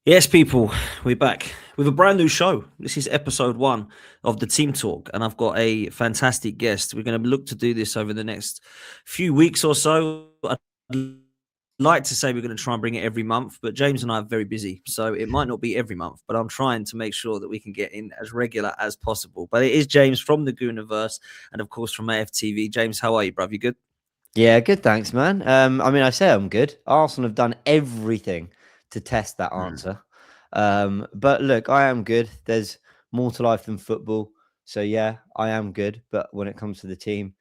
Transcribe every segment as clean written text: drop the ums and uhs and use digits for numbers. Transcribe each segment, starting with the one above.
Yes, people, we're back with a brand new show. This is episode 1 of the Team Talk, and I've got a fantastic guest. We're going to look to do this over the next few weeks or so. I'd like to say we're going to try and bring it every month, but James and I are very busy, so it might not be every month, but I'm trying to make sure that we can get in as regular as possible. But it is James from the Gooniverse and, of course, from AFTV. James, how are you, bruv? You good? Yeah, good, thanks, man. I say I'm good. Arsenal have done everything to test that Mm. answer. But look, I am good. There's more to life than football. So yeah, I am good. But when it comes to the team,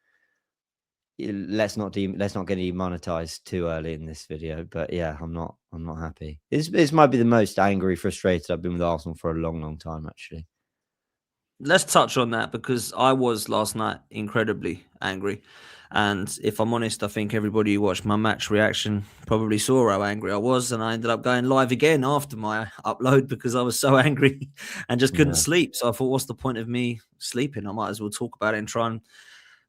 let's not get demonetized too early in this video. But yeah, I'm not happy. This might be the most angry, frustrated I've been with Arsenal for a long, long time, actually. Let's touch on that because I was last night incredibly angry. And if I'm honest, I think everybody who watched my match reaction probably saw how angry I was. And I ended up going live again after my upload because I was so angry and just couldn't Yeah. sleep. So I thought, what's the point of me sleeping? I might as well talk about it and try and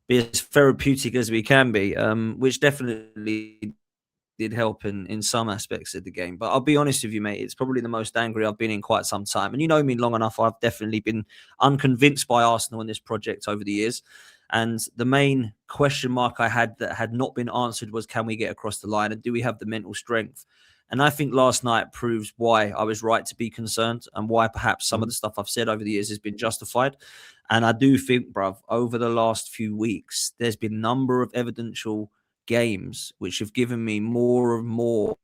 be as therapeutic as we can be, which definitely did help in some aspects of the game. But I'll be honest with you, mate, it's probably the most angry I've been in quite some time. And you know me long enough, I've definitely been unconvinced by Arsenal in this project over the years. And the main question mark I had that had not been answered was, can we get across the line and do we have the mental strength? And I think last night proves why I was right to be concerned and why perhaps some of Mhm. the stuff I've said over the years has been justified. And I do think, bruv, over the last few weeks, there's been a number of evidential games which have given me more and more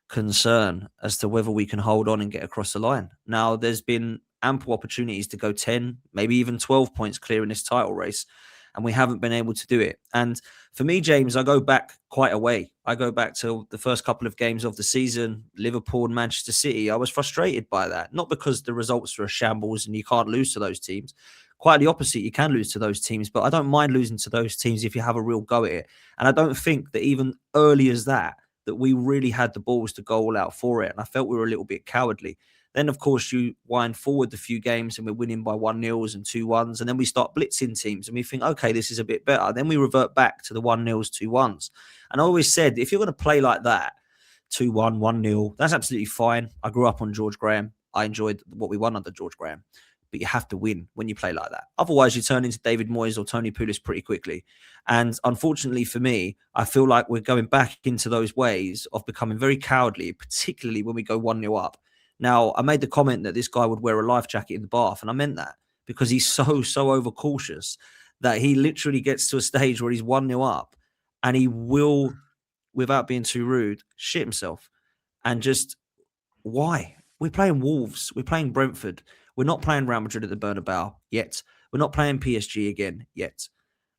concern as to whether we can hold on and get across the line. Now, there's been ample opportunities to go 10, maybe even 12 points clear in this title race, and we haven't been able to do it. And for me, James, I go back quite a way. I go back to the first couple of games of the season, Liverpool and Manchester City. I was frustrated by that, not because the results were a shambles and you can't lose to those teams. Quite the opposite, you can lose to those teams, but I don't mind losing to those teams if you have a real go at it. And I don't think that even early as that we really had the balls to go all out for it. And I felt we were a little bit cowardly. Then, of course, you wind forward the few games and we're winning by 1-0s and 2-1s. And then we start blitzing teams and we think, okay, this is a bit better. Then we revert back to the 1-0s, 2-1s. And I always said, if you're going to play like that, 2-1, 1-0, that's absolutely fine. I grew up on George Graham. I enjoyed what we won under George Graham. But you have to win when you play like that. Otherwise, you turn into David Moyes or Tony Pulis pretty quickly. And unfortunately for me, I feel like we're going back into those ways of becoming very cowardly, particularly when we go 1-0 up. Now, I made the comment that this guy would wear a life jacket in the bath, and I meant that because he's so overcautious that he literally gets to a stage where he's 1-0 up and he will, without being too rude, shit himself. And just why? We're playing Wolves. We're playing Brentford. We're not playing Real Madrid at the Bernabeu yet. We're not playing PSG again yet.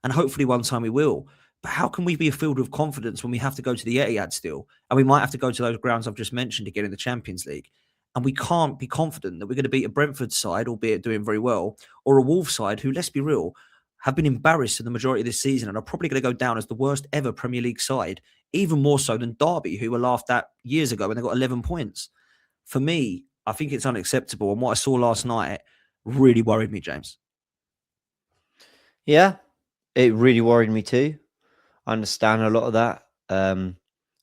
And hopefully one time we will. But how can we be filled with confidence when we have to go to the Etihad still? And we might have to go to those grounds I've just mentioned to get in the Champions League. And we can't be confident that we're going to beat a Brentford side, albeit doing very well, or a Wolves side who, let's be real, have been embarrassed in the majority of this season and are probably going to go down as the worst ever Premier League side, even more so than Derby, who were laughed at years ago when they got 11 points. For me, I think it's unacceptable. And what I saw last night really worried me, James. Yeah, it really worried me too. I understand a lot of that.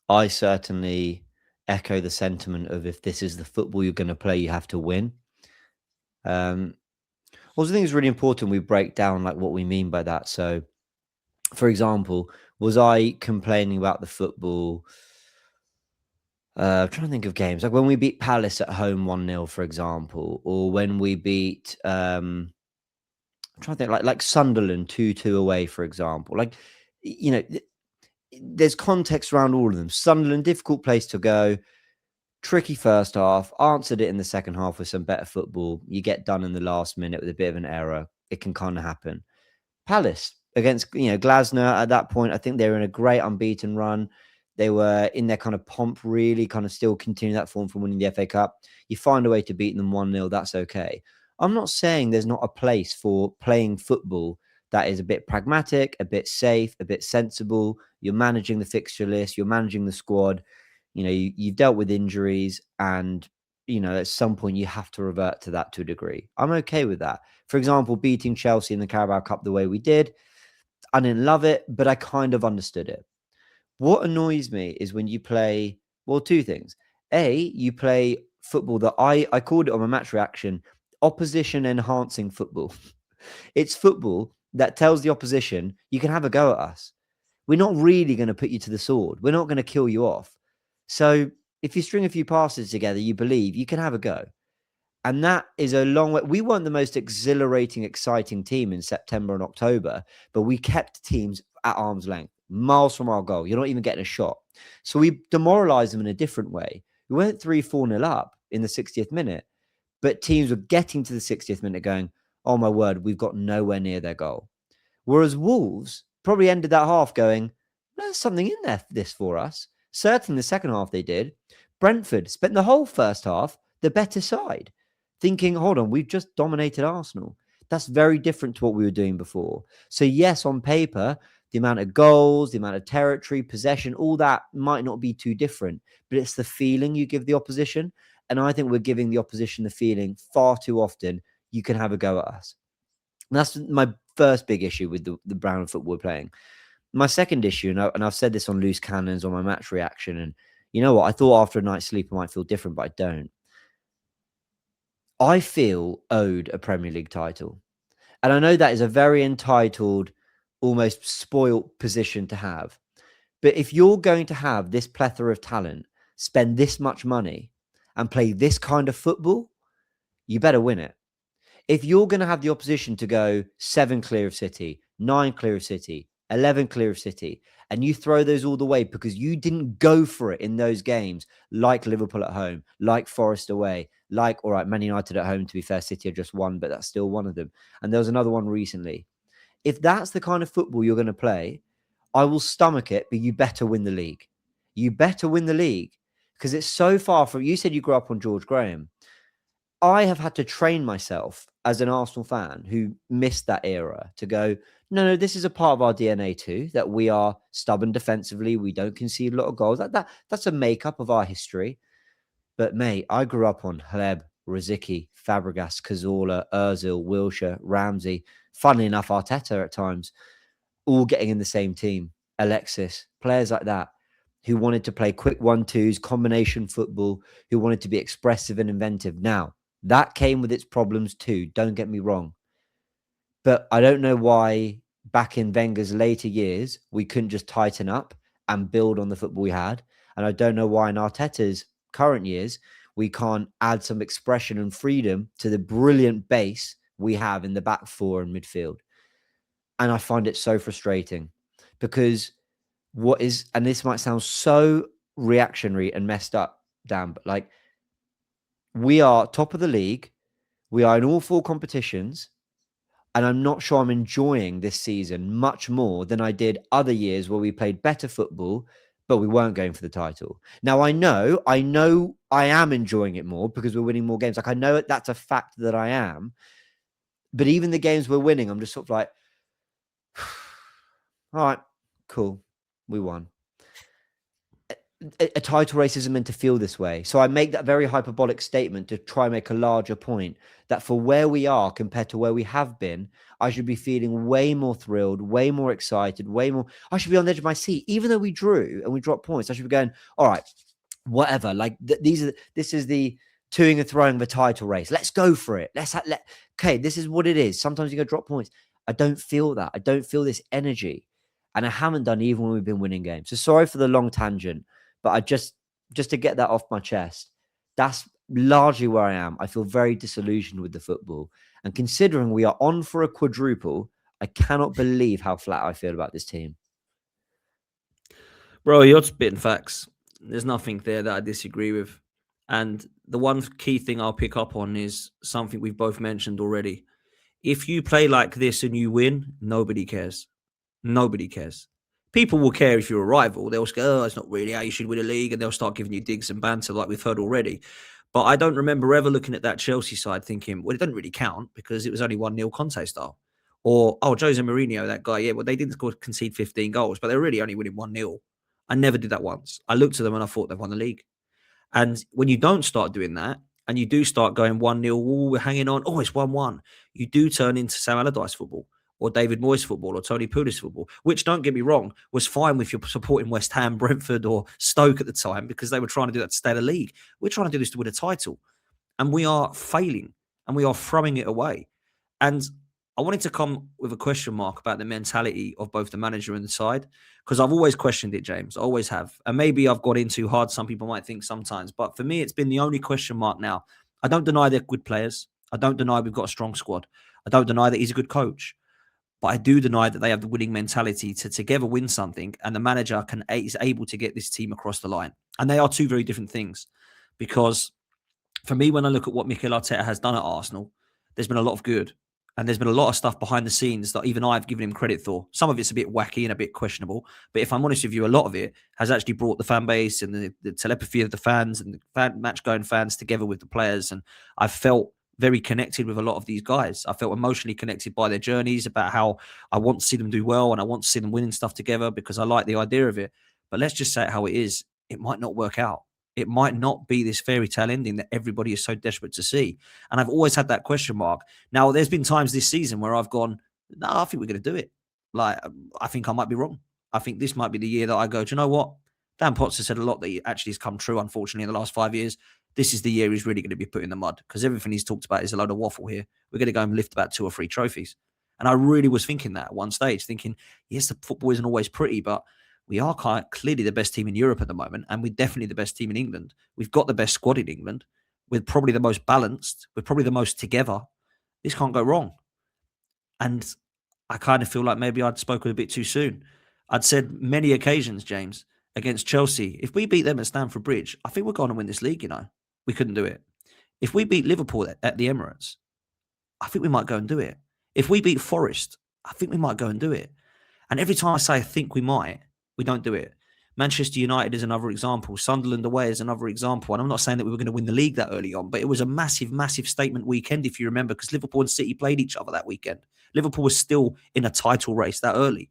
I certainly echo the sentiment of if this is the football you're going to play, you have to win. Um, also, I think it's really important we break down like what we mean by that. So, for example, was I complaining about the football? I'm trying to think of games like when we beat Palace at home 1-0, for example, or when we beat I'm trying to think like Sunderland 2-2 away, for example. Like, you know, there's context around all of them. Sunderland, difficult place to go. Tricky first half, answered it in the second half with some better football. You get done in the last minute with a bit of an error. It can kind of happen. Palace against, Glasner at that point, I think they were in a great unbeaten run. They were in their kind of pomp, really kind of still continue that form from winning the FA Cup. You find a way to beat them 1-0, that's okay. I'm not saying there's not a place for playing football that is a bit pragmatic, a bit safe, a bit sensible. You're managing the fixture list, you're managing the squad. You've dealt with injuries, and at some point you have to revert to that to a degree. I'm okay with that. For example, beating Chelsea in the Carabao Cup the way we did, I didn't love it, but I kind of understood it. What annoys me is when you play, well, two things. A, you play football that I called it on my match reaction, opposition enhancing football. It's football that tells the opposition, you can have a go at us. We're not really going to put you to the sword. We're not going to kill you off. So if you string a few passes together, you believe you can have a go. And that is a long way. We weren't the most exhilarating, exciting team in September and October, but we kept teams at arm's length, miles from our goal. You're not even getting a shot. So we demoralized them in a different way. We went 3-4-0 up in the 60th minute, but teams were getting to the 60th minute going, oh my word, we've got nowhere near their goal. Whereas Wolves probably ended that half going, there's something in there for this for us. Certainly the second half they did. Brentford spent the whole first half the better side, thinking, hold on, we've just dominated Arsenal. That's very different to what we were doing before. So yes, on paper, the amount of goals, the amount of territory, possession, all that might not be too different, but it's the feeling you give the opposition. And I think we're giving the opposition the feeling far too often, you can have a go at us. And that's my first big issue with the brand of football we're playing. My second issue, and I've said this on Loose Cannons on my match reaction, and you know what? I thought after a night's sleep I might feel different, but I don't. I feel owed a Premier League title. And I know that is a very entitled, almost spoilt position to have. But if you're going to have this plethora of talent, spend this much money, and play this kind of football, you better win it. If you're going to have the opposition to go 7 clear of City, 9 clear of City, 11 clear of City, and you throw those all the way because you didn't go for it in those games, like Liverpool at home, like Forest away, like, all right, Man United at home, to be fair, City are just one, but that's still one of them. And there was another one recently. If that's the kind of football you're going to play, I will stomach it, but you better win the league. You better win the league because it's so far from, you said you grew up on George Graham. I have had to train myself as an Arsenal fan who missed that era to go, no, this is a part of our DNA too, that we are stubborn defensively. We don't concede a lot of goals. That's a makeup of our history. But mate, I grew up on Hleb, Rosicky, Fabregas, Cazorla, Ozil, Wilshere, Ramsey. Funnily enough, Arteta at times, all getting in the same team. Alexis, players like that who wanted to play quick 1-2s, combination football, who wanted to be expressive and inventive. Now, that came with its problems too, don't get me wrong. But I don't know why back in Wenger's later years, we couldn't just tighten up and build on the football we had. And I don't know why in Arteta's current years, we can't add some expression and freedom to the brilliant base we have in the back four and midfield. And I find it so frustrating because and this might sound so reactionary and messed up, Dan, but like, we are top of the league. We are in all 4 competitions. And I'm not sure I'm enjoying this season much more than I did other years where we played better football, but we weren't going for the title. Now, I know I am enjoying it more because we're winning more games. Like, I know that's a fact that I am. But even the games we're winning, I'm just sort of like, all right, cool. We won. A title race isn't meant to feel this way. So I make that very hyperbolic statement to try and make a larger point that for where we are compared to where we have been, I should be feeling way more thrilled, way more excited, I should be on the edge of my seat. Even though we drew and we dropped points, I should be going, all right, whatever. Like this is the toing and throwing of a title race. Let's go for it. Okay, this is what it is. Sometimes you go drop points. I don't feel that. I don't feel this energy. And I haven't done even when we've been winning games. So sorry for the long tangent. But I just to get that off my chest, that's largely where I am. I feel very disillusioned with the football. And considering we are on for a quadruple, I cannot believe how flat I feel about this team. Bro, you're spitting facts. There's nothing there that I disagree with. And the one key thing I'll pick up on is something we've both mentioned already. If you play like this and you win, nobody cares. Nobody cares. People will care if you're a rival. They'll go, oh, it's not really how you should win a league. And they'll start giving you digs and banter like we've heard already. But I don't remember ever looking at that Chelsea side thinking, well, it doesn't really count because it was only 1-0 Conte style. Or, oh, Jose Mourinho, that guy, yeah, well, they didn't concede 15 goals, but they're really only winning 1-0. I never did that once. I looked at them and I thought they've won the league. And when you don't start doing that, and you do start going 1-0, we're hanging on, oh, it's 1-1, you do turn into Sam Allardyce football. or David Moyes football or Tony Pulis football, which, don't get me wrong, was fine if you're supporting West Ham, Brentford or Stoke at the time, because they were trying to do that to stay in the league. We're trying to do this to win a title, and we are failing and we are throwing it away. And I wanted to come with a question mark about the mentality of both the manager and the side, because I've always questioned it, James. I always have. And maybe I've got in too hard. Some people might think sometimes. But for me, it's been the only question mark now. I don't deny they're good players. I don't deny we've got a strong squad. I don't deny that he's a good coach. But I do deny that they have the winning mentality to together win something, and the manager is able to get this team across the line. And they are two very different things. Because for me, when I look at what Mikel Arteta has done at Arsenal, there's been a lot of good. And there's been a lot of stuff behind the scenes that even I've given him credit for. Some of it's a bit wacky and a bit questionable. But if I'm honest with you, a lot of it has actually brought the fan base and the telepathy of the fans and the match-going fans together with the players. And I felt very connected with a lot of these guys. I felt emotionally connected by their journeys, about how I want to see them do well and I want to see them winning stuff together, because I like the idea of it. But let's just say it how it is. It might not work out. It might not be this fairy tale ending that everybody is so desperate to see. And I've always had that question mark. Now, there's been times this season where I've gone, no, I think we're going to do it. Like, I think I might be wrong. I think this might be the year that I go, do you know what? Dan Potts has said a lot that actually has come true, unfortunately, in the last 5 years. This is the year he's really going to be put in the mud, because everything he's talked about is a load of waffle here. We're going to go and lift about 2 or 3 trophies. And I really was thinking that at one stage, thinking, yes, the football isn't always pretty, but we are clearly the best team in Europe at the moment, and we're definitely the best team in England. We've got the best squad in England. We're probably the most balanced. We're probably the most together. This can't go wrong. And I kind of feel like maybe I'd spoken a bit too soon. I'd said many occasions, James, against Chelsea, if we beat them at Stamford Bridge, I think we're going to win this league, you know. We couldn't do it. If we beat Liverpool at the Emirates, I think we might go and do it. If we beat Forest, I think we might go and do it. And every time I say I think we might, we don't do it. Manchester United is another example. Sunderland away is another example. And I'm not saying that we were going to win the league that early on, but it was a massive, massive statement weekend, if you remember, because Liverpool and City played each other that weekend. Liverpool was still in a title race that early.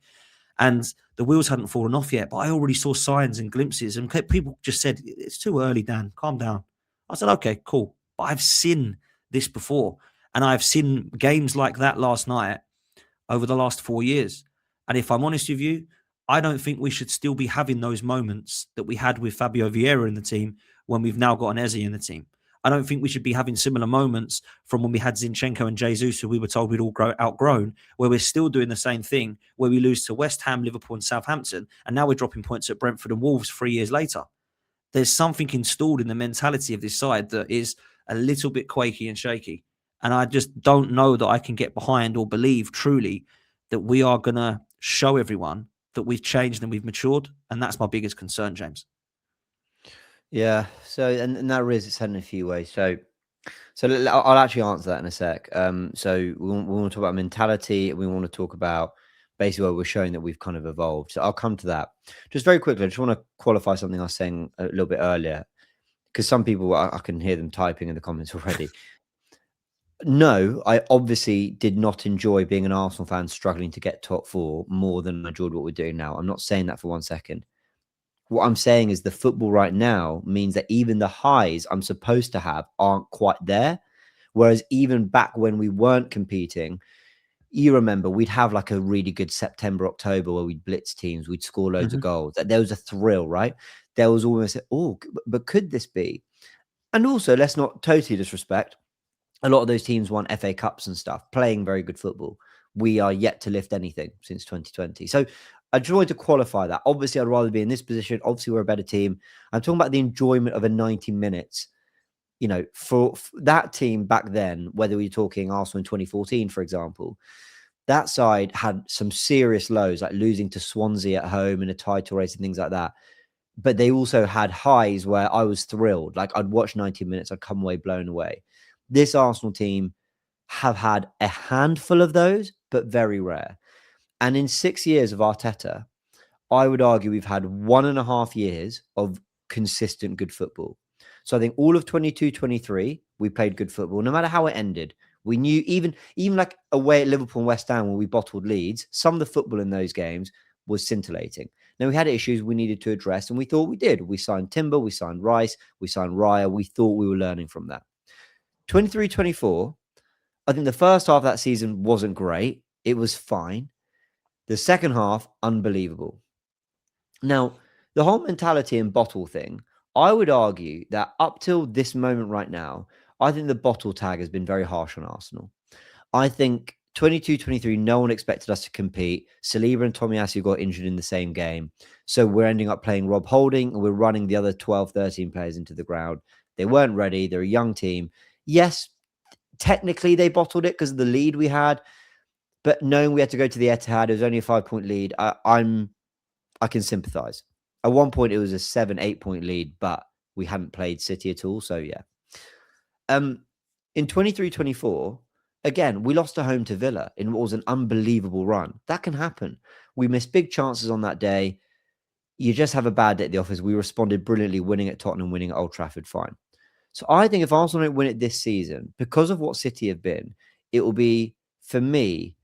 And the wheels hadn't fallen off yet, but I already saw signs and glimpses. And people just said, it's too early, Dan. Calm down. I said, okay, cool. But I've seen this before. And I've seen games like that last night over the last 4 years. And if I'm honest with you, I don't think we should still be having those moments that we had with Fabio Vieira in the team when we've now got an Eze in the team. I don't think we should be having similar moments from when we had Zinchenko and Jesus, who we were told we'd all outgrown, where we're still doing the same thing, where we lose to West Ham, Liverpool and Southampton, and now we're dropping points at Brentford and Wolves 3 years later. There's something installed in the mentality of this side that is a little bit quaky and shaky. And I just don't know that I can get behind or believe truly that we are going to show everyone that we've changed and we've matured. And that's my biggest concern, James. Yeah. So, and that rears its head in a few ways. So I'll actually answer that in a sec. So we want to talk about mentality, and we want to talk about basically where we're showing that we've kind of evolved. So I'll come to that. Just very quickly, I just want to qualify something I was saying a little bit earlier, because some people, I can hear them typing in the comments already. No, I obviously did not enjoy being an Arsenal fan struggling to get top 4 more than I enjoyed what we're doing now. I'm not saying that for 1 second. What I'm saying is the football right now means that even the highs I'm supposed to have aren't quite there. Whereas even back when we weren't competing, you remember we'd have like a really good September, October where we'd blitz teams, we'd score loads of goals. There was a thrill, right? There was almost, but could this be? And also, let's not totally disrespect. A lot of those teams won FA Cups and stuff, playing very good football. We are yet to lift anything since 2020. So I just wanted to qualify that. Obviously, I'd rather be in this position. Obviously, we're a better team. I'm talking about the enjoyment of a 90 minutes. You know, for that team back then, whether we're talking Arsenal in 2014, for example, that side had some serious lows, like losing to Swansea at home in a title race and things like that. But they also had highs where I was thrilled. Like I'd watch 90 minutes, I'd come away blown away. This Arsenal team have had a handful of those, but very rare. And in 6 years of Arteta, I would argue we've had 1.5 years of consistent good football. So I think all of 22-23, we played good football, no matter how it ended. We knew even like away at Liverpool and West Ham when we bottled leads, some of the football in those games was scintillating. Now, we had issues we needed to address, and we thought we did. We signed Timber, we signed Rice, we signed Raya. We thought we were learning from that. 23-24, I think the first half of that season wasn't great. It was fine. The second half, unbelievable. Now, the whole mentality and bottle thing, I would argue that up till this moment right now, I think the bottle tag has been very harsh on Arsenal. I think 22-23, no one expected us to compete. Saliba and Tomiyasu got injured in the same game. So we're ending up playing Rob Holding and we're running the other 12, 13 players into the ground. They weren't ready. They're a young team. Yes, technically they bottled it because of the lead we had. But knowing we had to go to the Etihad, it was only a 5-point lead. I can sympathise. At one point, it was a 7, 8-point lead, but we hadn't played City at all. So yeah. In 23-24, again, we lost at home to Villa in what was an unbelievable run. That can happen. We missed big chances on that day. You just have a bad day at the office. We responded brilliantly, winning at Tottenham, winning at Old Trafford, fine. So I think if Arsenal don't win it this season, because of what City have been, it will be, for me,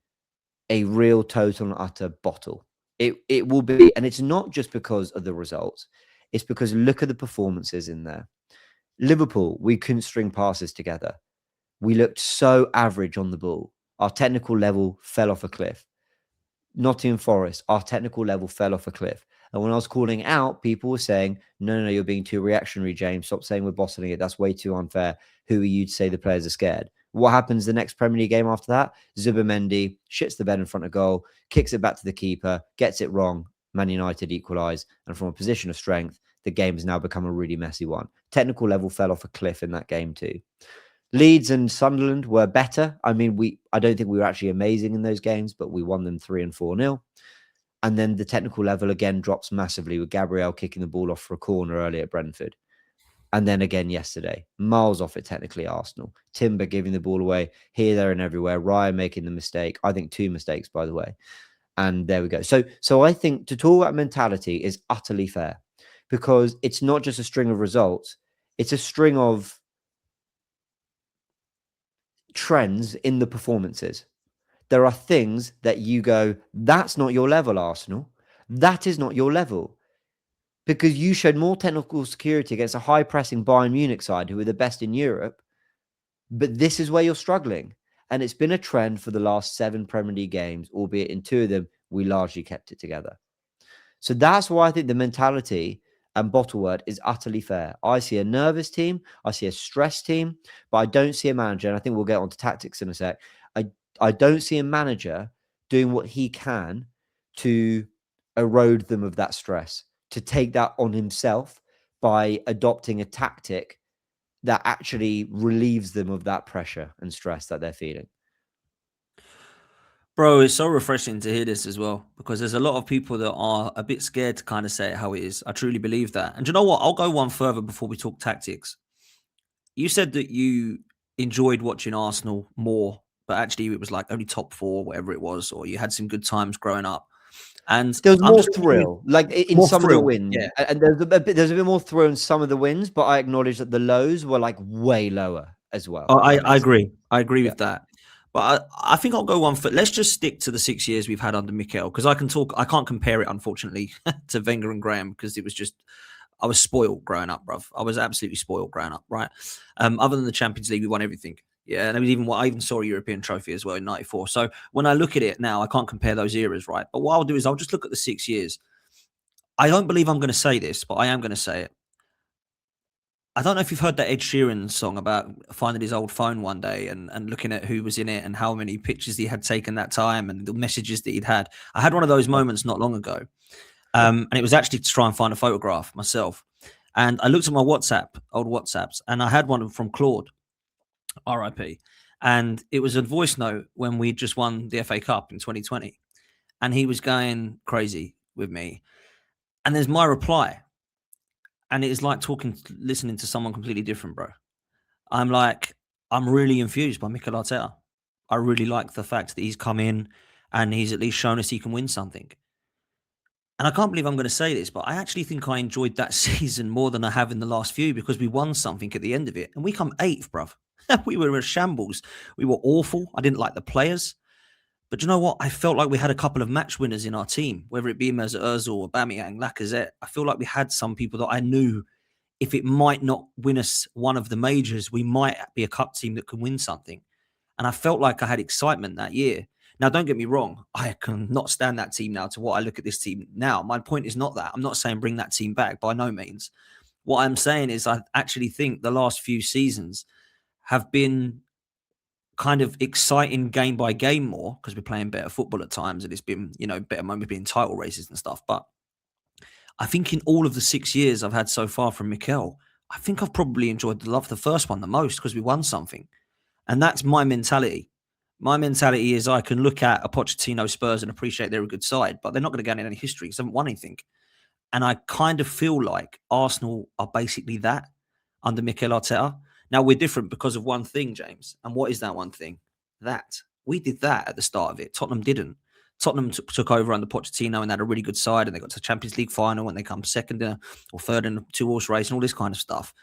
a real total and utter bottle. It will be, and it's not just because of the results. It's because look at the performances in there. Liverpool, we couldn't string passes together. We looked so average on the ball. Our technical level fell off a cliff. Nottingham Forest, our technical level fell off a cliff. And when I was calling out, people were saying, no, you're being too reactionary, James. Stop saying we're bottling it. That's way too unfair. Who are you to say the players are scared? What happens the next Premier League game after that? Zubimendi shits the bed in front of goal, kicks it back to the keeper, gets it wrong. Man United equalise. And from a position of strength, the game has now become a really messy one. Technical level fell off a cliff in that game too. Leeds and Sunderland were better. I mean, I don't think we were actually amazing in those games, but we won them 3 and 4-0. And then the technical level again drops massively with Gabriel kicking the ball off for a corner early at Brentford. And then again yesterday, miles off it technically, Arsenal. Timber giving the ball away here, there, and everywhere. Ryan making the mistake. I think 2 mistakes, by the way. And there we go. So I think to talk about mentality is utterly fair because it's not just a string of results. It's a string of trends in the performances. There are things that you go, that's not your level, Arsenal. That is not your level. Because you showed more technical security against a high-pressing Bayern Munich side who are the best in Europe. But this is where you're struggling. And it's been a trend for the last 7 Premier League games, albeit in 2 of them, we largely kept it together. So that's why I think the mentality and bottle word is utterly fair. I see a nervous team. I see a stressed team. But I don't see a manager, and I think we'll get onto tactics in a sec. I don't see a manager doing what he can to erode them of that stress, to take that on himself by adopting a tactic that actually relieves them of that pressure and stress that they're feeling. Bro, it's so refreshing to hear this as well because there's a lot of people that are a bit scared to kind of say it how it is. I truly believe that. And do you know what? I'll go one further before we talk tactics. You said that you enjoyed watching Arsenal more, but actually it was like only top 4, whatever it was, or you had some good times growing up. And there was I'm more just thrill, like in more some thrill, of the wins. yeah. And there's a bit more thrill in some of the wins, but I acknowledge that the lows were like way lower as well. I agree. I agree with that. But I think I'll go one foot. Let's just stick to the 6 years we've had under Mikel because I can't compare it, unfortunately, to Wenger and Graham because it was just, I was spoiled growing up, bruv. I was absolutely spoiled growing up, right? Other than the Champions League, we won everything. Yeah, and I even saw a European trophy as well in '94. So when I look at it now, I can't compare those eras, right? But what I'll do is I'll just look at the 6 years. I don't believe I'm going to say this, but I am going to say it. I don't know if you've heard that Ed Sheeran song about finding his old phone one day and looking at who was in it and how many pictures he had taken that time and the messages that he'd had. I had one of those moments not long ago. And it was actually to try and find a photograph myself. And I looked at my old WhatsApps, and I had one from Claude, RIP. And it was a voice note when we just won the FA Cup in 2020. And he was going crazy with me. And there's my reply. And it is like listening to someone completely different, bro. I'm really infused by Mikel Arteta. I really like the fact that he's come in and he's at least shown us he can win something. And I can't believe I'm going to say this, but I actually think I enjoyed that season more than I have in the last few because we won something at the end of it. And we come 8th, bruv. We were a shambles. We were awful. I didn't like the players. But you know what? I felt like we had a couple of match winners in our team, whether it be Mesut Ozil, Aubameyang, Lacazette. I feel like we had some people that I knew if it might not win us one of the majors, we might be a cup team that can win something. And I felt like I had excitement that year. Now, don't get me wrong. I can not stand that team now to what I look at this team now. My point is not that. I'm not saying bring that team back by no means. What I'm saying is I actually think the last few seasons have been kind of exciting game by game more because we're playing better football at times and it's been, better moments being title races and stuff. But I think in all of the 6 years I've had so far from Mikel, I think I've probably enjoyed the first one the most because we won something. And that's my mentality. My mentality is I can look at a Pochettino Spurs and appreciate they're a good side, but they're not going to gain any history because they haven't won anything. And I kind of feel like Arsenal are basically that under Mikel Arteta. Now we're different because of one thing, James. And what is that one thing? That we did that at the start of it. Tottenham didn't. Tottenham took over under Pochettino and had a really good side, and they got to the Champions League final and they come second or third in a two-horse race and all this kind of stuff.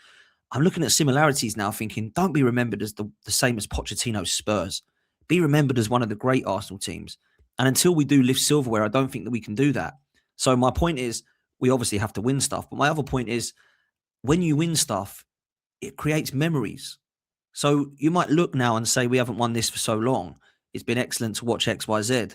I'm looking at similarities now, thinking, don't be remembered as the same as Pochettino's Spurs. Be remembered as one of the great Arsenal teams. And until we do lift silverware, I don't think that we can do that. So my point is, we obviously have to win stuff. But my other point is, when you win stuff, it creates memories. So you might look now and say, we haven't won this for so long. It's been excellent to watch X, Y, Z.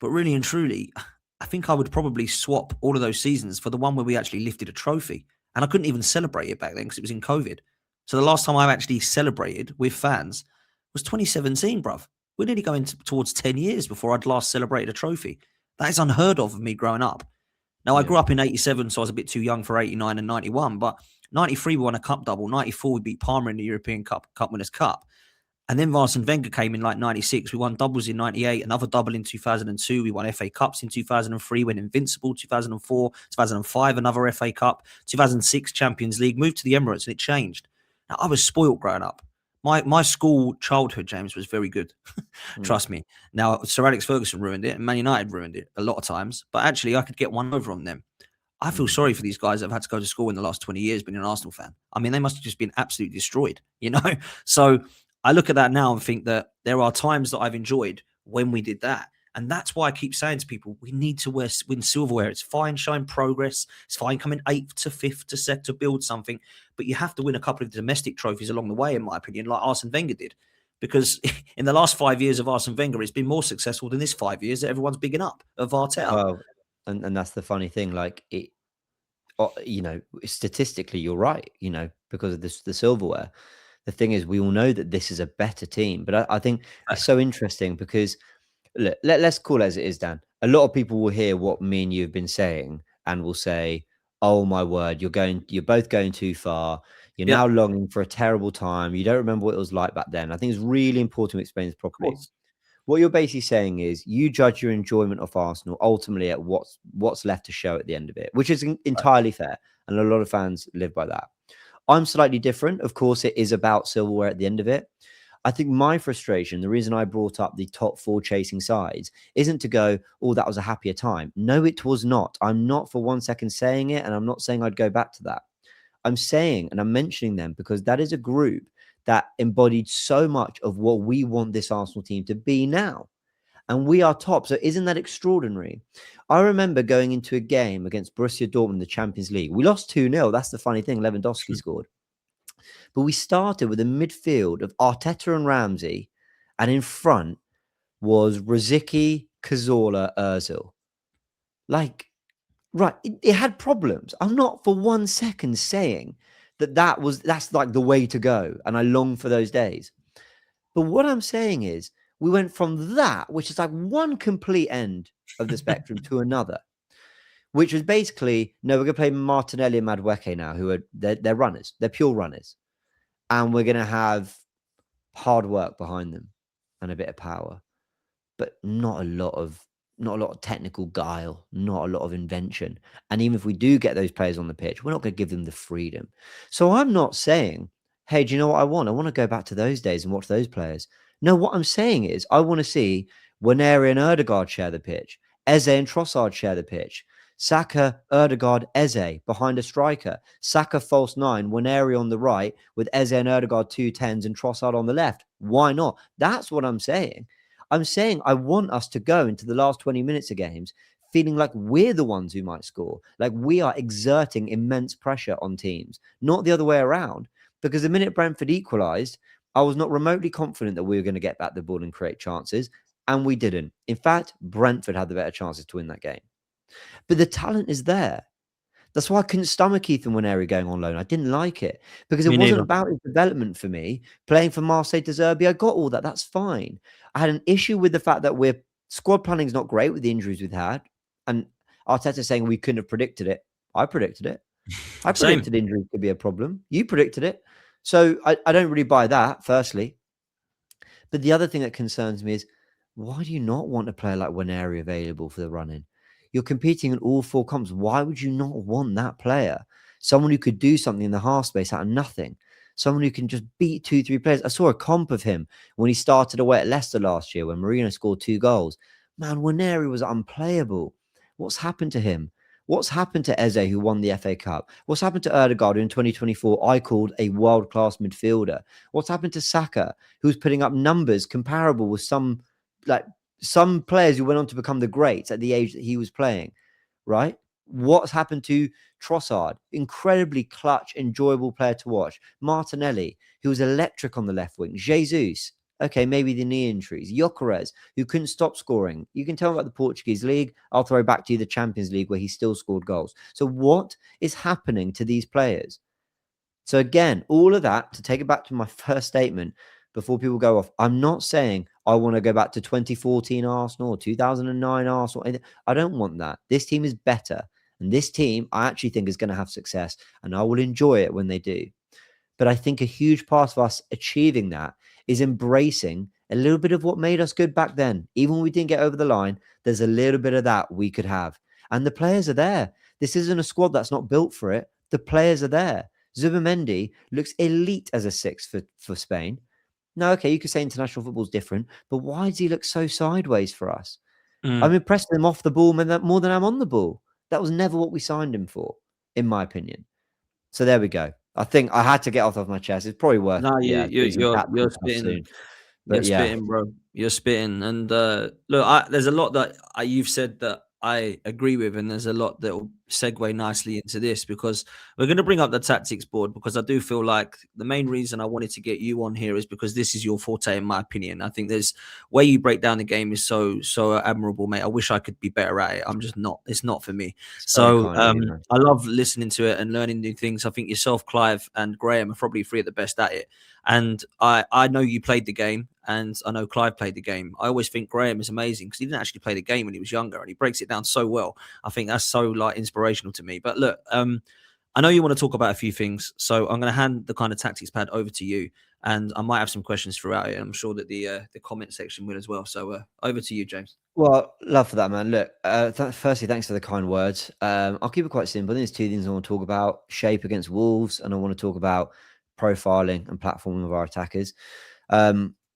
But really and truly, I think I would probably swap all of those seasons for the one where we actually lifted a trophy. And I couldn't even celebrate it back then because it was in COVID. So the last time I actually celebrated with fans was 2017, bruv. We're nearly going towards 10 years before I'd last celebrated a trophy. That is unheard of me growing up. Now, I grew up in 87, so I was a bit too young for 89 and 91. But 93, we won a cup double. 94, we beat Parma in the European Cup Winners' Cup. And then Arsene Wenger came in like 96. We won doubles in 98, another double in 2002. We won FA Cups in 2003, went invincible 2004, 2005, another FA Cup, 2006 Champions League, moved to the Emirates, and it changed. Now, I was spoilt growing up. My school childhood, James, was very good. Trust me. Now, Sir Alex Ferguson ruined it, and Man United ruined it a lot of times. But actually, I could get one over on them. I feel sorry for these guys that have had to go to school in the last 20 years being an Arsenal fan. I mean, they must have just been absolutely destroyed, So I look at that now and think that there are times that I've enjoyed when we did that. And that's why I keep saying to people, we need to win silverware. It's fine showing progress. It's fine coming 8th to 5th to set to build something. But you have to win a couple of domestic trophies along the way, in my opinion, like Arsene Wenger did. Because in the last 5 years of Arsene Wenger, it's been more successful than this 5 years that everyone's bigging up of Arteta. Well, and that's the funny thing. Like it, statistically, you're right. Because of the silverware. The thing is, we all know that this is a better team. But I think it's so interesting because look, let's call it as it is, Dan. A lot of people will hear what me and you have been saying and will say, "Oh my word, you're both going too far. You're now longing for a terrible time. You don't remember what it was like back then." I think it's really important to explain this properly. What you're basically saying is you judge your enjoyment of Arsenal ultimately at what's left to show at the end of it, which is entirely fair. And a lot of fans live by that. I'm slightly different. Of course, it is about silverware at the end of it. I think my frustration, the reason I brought up the top 4 chasing sides, isn't to go, oh, that was a happier time. No, it was not. I'm not for 1 second saying it, and I'm not saying I'd go back to that. I'm saying, and I'm mentioning them because that is a group that embodied so much of what we want this Arsenal team to be now. And we are top. So isn't that extraordinary? I remember going into a game against Borussia Dortmund in the Champions League. We lost 2-0. That's the funny thing. Lewandowski scored. But we started with a midfield of Arteta and Ramsey, and in front was Rosicky, Cazorla, Ozil. Like, right, it had problems. I'm not for 1 second saying that's like the way to go, and I long for those days. But what I'm saying is, we went from that, which is like one complete end of the spectrum, to another, which was basically, no, we're going to play Martinelli and Madueke now, who are they're runners, they're pure runners. And we're going to have hard work behind them and a bit of power, but not a lot of technical guile, not a lot of invention. And even if we do get those players on the pitch, we're not going to give them the freedom. So I'm not saying, hey, do you know what I want? I want to go back to those days and watch those players. No, what I'm saying is I want to see Waneri and Ødegaard share the pitch, Eze and Trossard share the pitch, Saka, Ødegaard, Eze behind a striker. Saka false 9, Waneri on the right with Eze and Ødegaard 2 10s and Trossard on the left. Why not? That's what I'm saying. I'm saying I want us to go into the last 20 minutes of games feeling like we're the ones who might score, like we are exerting immense pressure on teams, not the other way around. Because the minute Brentford equalised, I was not remotely confident that we were going to get back the ball and create chances. and we didn't. In fact, Brentford had the better chances to win that game. But the talent is there. That's why I couldn't stomach Ethan Waneri going on loan. I didn't like it because it Me wasn't neither. about his development for me. Playing for Marseille de Zerbi, I got all that. That's fine. I had an issue with the fact that we're squad planning is not great with the injuries we've had. And Arteta saying we couldn't have predicted it. I predicted it. I Same. predicted injuries could be a problem. You predicted it. So I don't really buy that, firstly. But the other thing that concerns me is why do you not want a player like Waneri available for the run-in? You're competing in all four comps. Why would you not want that player? Someone who could do something in the half space out of nothing. Someone who can just beat 2, 3 players. I saw a comp of him when he started away at Leicester last year when Marino scored 2 goals. Man, Waneri was unplayable. What's happened to him? What's happened to Eze, who won the FA Cup? What's happened to Erdegaard, who in 2024 I called a world-class midfielder? What's happened to Saka, who's putting up numbers comparable with some players who went on to become the greats at the age that he was playing, right? What's happened to Trossard? Incredibly clutch, enjoyable player to watch. Martinelli, who was electric on the left wing. Jesus, okay, maybe the knee injuries. Gyökeres, who couldn't stop scoring. You can tell me about the Portuguese league. I'll throw back to you the Champions League where he still scored goals. So what is happening to these players? So again, all of that, to take it back to my first statement before people go off, I'm not saying I want to go back to 2014 Arsenal or 2009 Arsenal. I don't want that. This team is better. And this team, I actually think, is going to have success. And I will enjoy it when they do. But I think a huge part of us achieving that is embracing a little bit of what made us good back then. Even when we didn't get over the line, there's a little bit of that we could have. And the players are there. This isn't a squad that's not built for it. The players are there. Zubimendi looks elite as a 6 for Spain. Now, okay, you could say international football is different, but why does he look so sideways for us? I'm impressed with him off the ball more than I'm on the ball. That was never what we signed him for, in my opinion. So there we go. I think I had to get off my chest. It's probably worth, No, doing some tactical you're stuff spitting. soon. You're But yeah, spitting, bro. You're spitting. And look, there's a lot that you've said that I agree with, and there's a lot that will segue nicely into this because we're going to bring up the tactics board because I do feel like the main reason I wanted to get you on here is because this is your forte, in my opinion. I think there's way you break down the game is so admirable, mate. I wish I could be better at it. I'm just not. It's not for me. it's very So kind of you, man. I love listening to it and learning new things. I think yourself, Clive, and Graham are probably three of the best at it. And I know you played the game, and I know Clive played the game. I always think Graham is amazing because he didn't actually play the game when he was younger, and he breaks it down so well. I think that's so like inspirational to me. But look, I know you want to talk about a few things, so I'm going to hand the kind of tactics pad over to you, and I might have some questions throughout it. And I'm sure that the comment section will as well. So over to you, James. Well, love for that, man. Look, firstly, thanks for the kind words. I'll keep it quite simple. There's 2 things I want to talk about: shape against Wolves, and I want to talk about profiling and platforming of our attackers.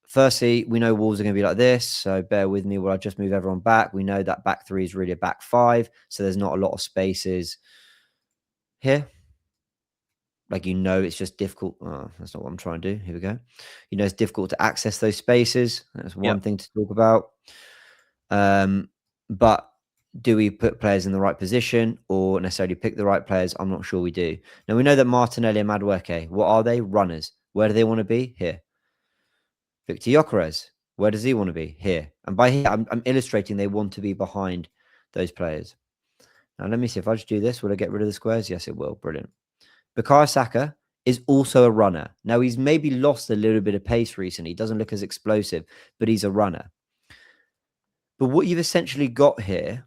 Firstly, we know Wolves are going to be like this, so bear with me while I just move everyone back. We know that back 3 is really a back 5, so there's not a lot of spaces here. Like, it's just difficult. Oh, that's not what I'm trying to do. Here we go. It's difficult to access those spaces. That's one thing to talk about. But do we put players in the right position or necessarily pick the right players? I'm not sure we do. Now, we know that Martinelli and Madueke, what are they? Runners. Where do they want to be? Here. Victor Gyökeres, where does he want to be? Here. And by here, I'm illustrating they want to be behind those players. Now, let me see. If I just do this, will I get rid of the squares? Yes, it will. Brilliant. Bukayo Saka is also a runner. Now, he's maybe lost a little bit of pace recently. He doesn't look as explosive, but he's a runner. But what you've essentially got here